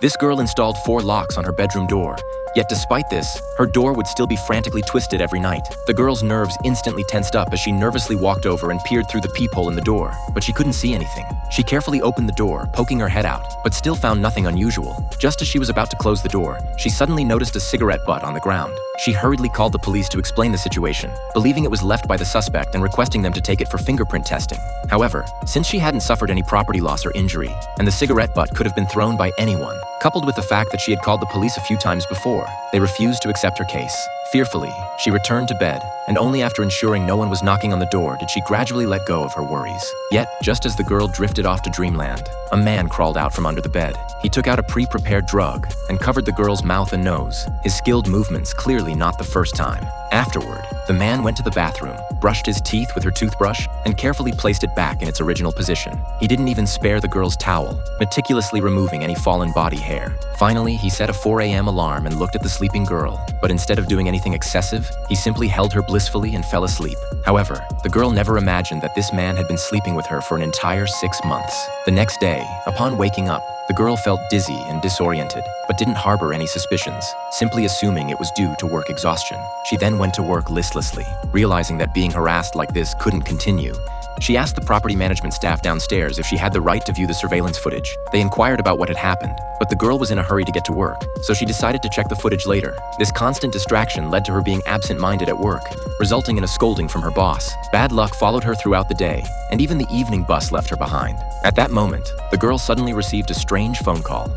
This girl installed 4 locks on her bedroom door. Yet despite this, her door would still be frantically twisted every night. The girl's nerves instantly tensed up as she nervously walked over and peered through the peephole in the door, but she couldn't see anything. She carefully opened the door, poking her head out, but still found nothing unusual. Just as she was about to close the door, she suddenly noticed a cigarette butt on the ground. She hurriedly called the police to explain the situation, believing it was left by the suspect and requesting them to take it for fingerprint testing. However, since she hadn't suffered any property loss or injury, and the cigarette butt could have been thrown by anyone, coupled with the fact that she had called the police a few times before, they refused to accept her case. Fearfully, she returned to bed, and only after ensuring no one was knocking on the door did she gradually let go of her worries. Yet, just as the girl drifted off to dreamland, a man crawled out from under the bed. He took out a pre-prepared drug and covered the girl's mouth and nose, his skilled movements clearly not the first time. Afterward, the man went to the bathroom, brushed his teeth with her toothbrush, and carefully placed it back in its original position. He didn't even spare the girl's towel, meticulously removing any fallen body hair. Finally, he set a 4 a.m. alarm and looked at the sleeping girl, but instead of doing anything excessive, he simply held her blissfully and fell asleep. However, the girl never imagined that this man had been sleeping with her for an entire 6 months. The next day, upon waking up, the girl felt dizzy and disoriented, but didn't harbor any suspicions, simply assuming it was due to work exhaustion. She then went to work listlessly, realizing that being harassed like this couldn't continue. She asked the property management staff downstairs if she had the right to view the surveillance footage. They inquired about what had happened, but the girl was in a hurry to get to work, so she decided to check the footage later. This constant distraction led to her being absent-minded at work, resulting in a scolding from her boss. Bad luck followed her throughout the day, and even the evening bus left her behind. At that moment, the girl suddenly received a strange phone call.